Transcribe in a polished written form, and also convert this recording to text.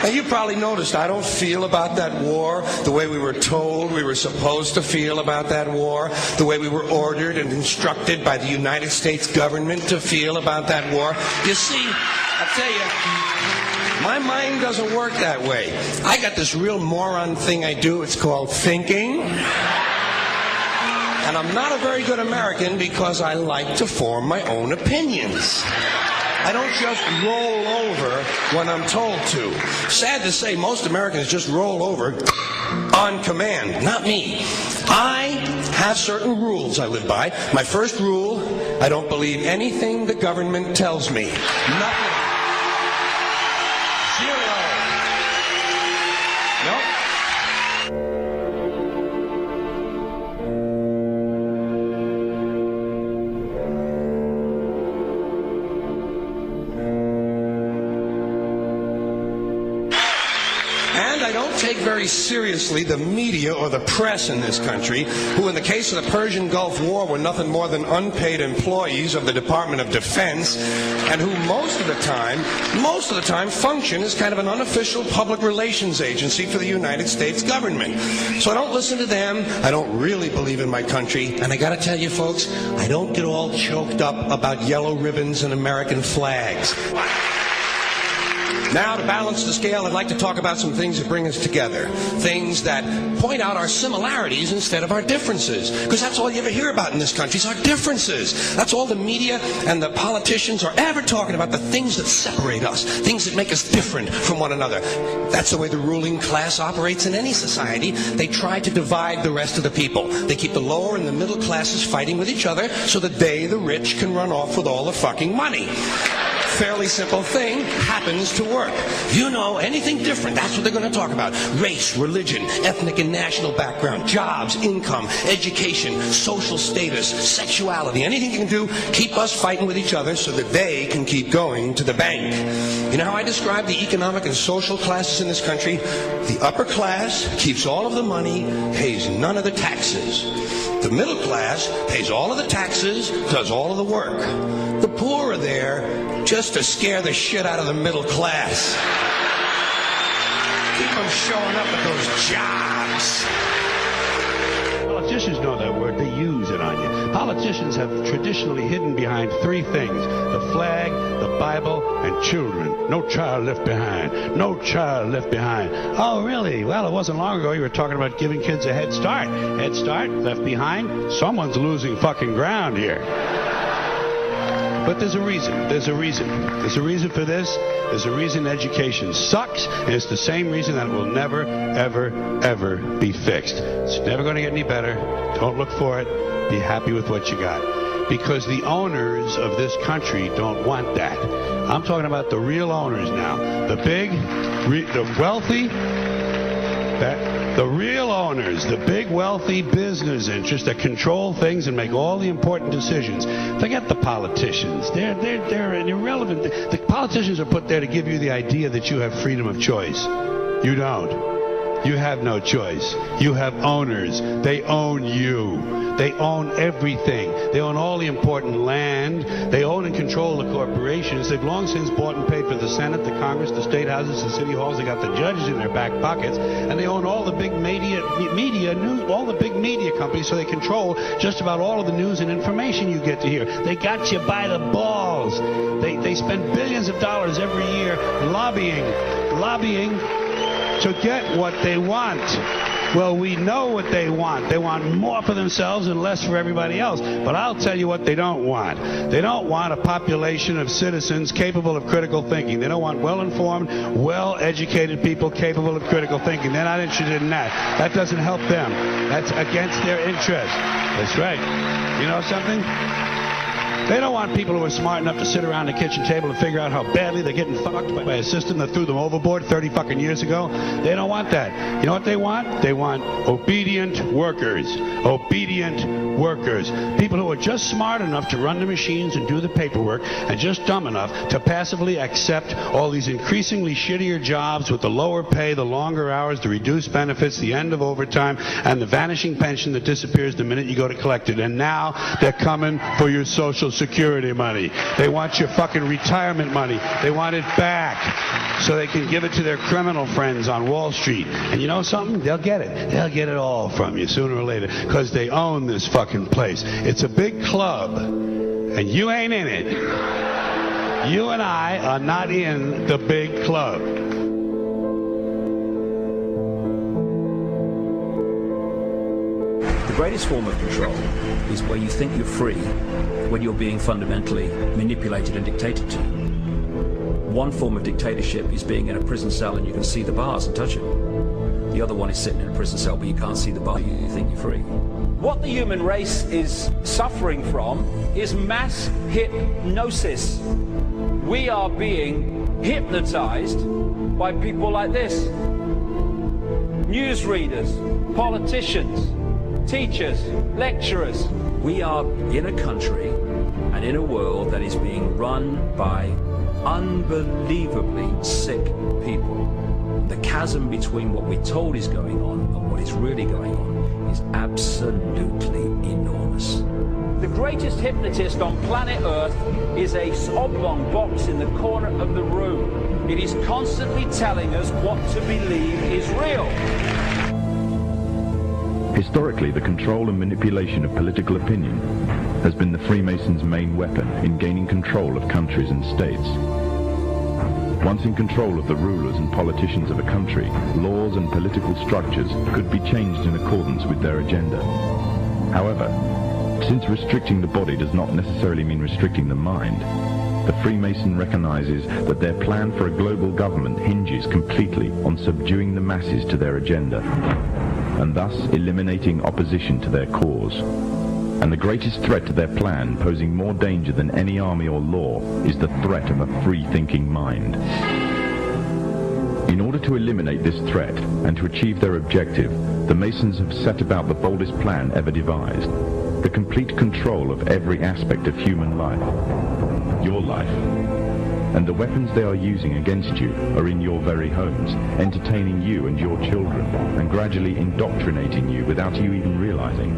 And you probably noticed I don't feel about that war the way we were told we were supposed to feel about that war, the way we were ordered and instructed by the United States government to feel about that war. You see, I tell you, my mind doesn't work that way. I got this real moron thing I do. It's called thinking. And I'm not a very good American because I like to form my own opinions. I don't just roll over when I'm told to. Sad to say, most Americans just roll over on command. Not me. I have certain rules I live by. My first rule, I don't believe anything the government tells me. Nothing. Zero. Nope. Take very seriously the media or the press in this country, who in the case of the Persian Gulf War were nothing more than unpaid employees of the Department of Defense, and who most of the time function as kind of an unofficial public relations agency for the United States government. So I don't listen to them. I don't really believe in my country, and I gotta tell you folks, I don't get all choked up about yellow ribbons and American flags. Now, to balance the scale, I'd like to talk about some things that bring us together. Things that point out our similarities instead of our differences. Because that's all you ever hear about in this country is our differences. That's all the media and the politicians are ever talking about, the things that separate us, things that make us different from one another. That's the way the ruling class operates in any society. They try to divide the rest of the people. They keep the lower and the middle classes fighting with each other so that they, the rich, can run off with all the fucking money. Fairly simple thing happens to work. You know, anything different, that's what they're going to talk about. Race, religion, ethnic and national background, jobs, income, education, social status, sexuality, anything you can do, keep us fighting with each other so that they can keep going to the bank. You know how I describe the economic and social classes in this country? The upper class keeps all of the money, pays none of the taxes. The middle class pays all of the taxes, does all of the work. The poor are there just to scare the shit out of the middle class. Keep them showing up at those jobs. Politicians know that word. They use it on you. Politicians have traditionally hidden behind three things: the flag, the Bible, and children. No child left behind. No child left behind. Oh, really? Well, it wasn't long ago you were talking about giving kids a head start. Head start, left behind? Someone's losing fucking ground here. But there's a reason. There's a reason. There's a reason for this. There's a reason education sucks, and it's the same reason that it will never, ever, ever be fixed. It's never going to get any better. Don't look for it. Be happy with what you got. Because the owners of this country don't want that. I'm talking about the real owners now. The big, the wealthy, the real owners, the big wealthy business interests that control things and make all the important decisions. Forget the politicians. They're irrelevant. The politicians are put there to give you the idea that you have freedom of choice. You don't. You have no choice. You have owners. They own you. They own everything. They own all the important land. They own and control the corporations. They've long since bought and paid for the Senate, the Congress, the state houses, the city halls. They got the judges in their back pockets, and they own all the big media news, all the big media companies. So they control just about all of the news and information you get to hear. They got you by the balls. They spend billions of dollars every year lobbying to get what they want. Well, we know what they want. They want more for themselves and less for everybody else. But I'll tell you what they don't want. They don't want a population of citizens capable of critical thinking. They don't want well-informed, well-educated people capable of critical thinking. They're not interested in that. That doesn't help them. That's against their interest. That's right. You know something? They don't want people who are smart enough to sit around the kitchen table and figure out how badly they're getting fucked by a system that threw them overboard 30 fucking years ago. They don't want that. You know what they want? They want obedient workers. Obedient workers. People who are just smart enough to run the machines and do the paperwork, and just dumb enough to passively accept all these increasingly shittier jobs with the lower pay, the longer hours, the reduced benefits, the end of overtime, and the vanishing pension that disappears the minute you go to collect it. And now they're coming for your Social Security money. They want your fucking retirement money. They want it back so they can give it to their criminal friends on Wall Street. And you know something? They'll get it. They'll get it all from you sooner or later because they own this fucking place. It's a big club, and you ain't in it. You and I are not in the big club. The greatest form of control is where you think you're free when you're being fundamentally manipulated and dictated to. One form of dictatorship is being in a prison cell and you can see the bars and touch them. The other one is sitting in a prison cell but you can't see the bar, you think you're free. What the human race is suffering from is mass hypnosis. We are being hypnotized by people like this. Newsreaders, politicians, teachers, lecturers. We are in a country and in a world that is being run by unbelievably sick people. The chasm between what we're told is going on and what is really going on is absolutely enormous. The greatest hypnotist on planet Earth is a oblong box in the corner of the room. It is constantly telling us what to believe is real. Historically, the control and manipulation of political opinion has been the Freemasons' main weapon in gaining control of countries and states. Once in control of the rulers and politicians of a country, laws and political structures could be changed in accordance with their agenda. However, since restricting the body does not necessarily mean restricting the mind, the Freemason recognizes that their plan for a global government hinges completely on subduing the masses to their agenda, and thus eliminating opposition to their cause. And the greatest threat to their plan, posing more danger than any army or law, is the threat of a free-thinking mind. In order to eliminate this threat and to achieve their objective, the Masons have set about the boldest plan ever devised: the complete control of every aspect of human life, your life. And the weapons they are using against you are in your very homes, entertaining you and your children, and gradually indoctrinating you without you even realizing.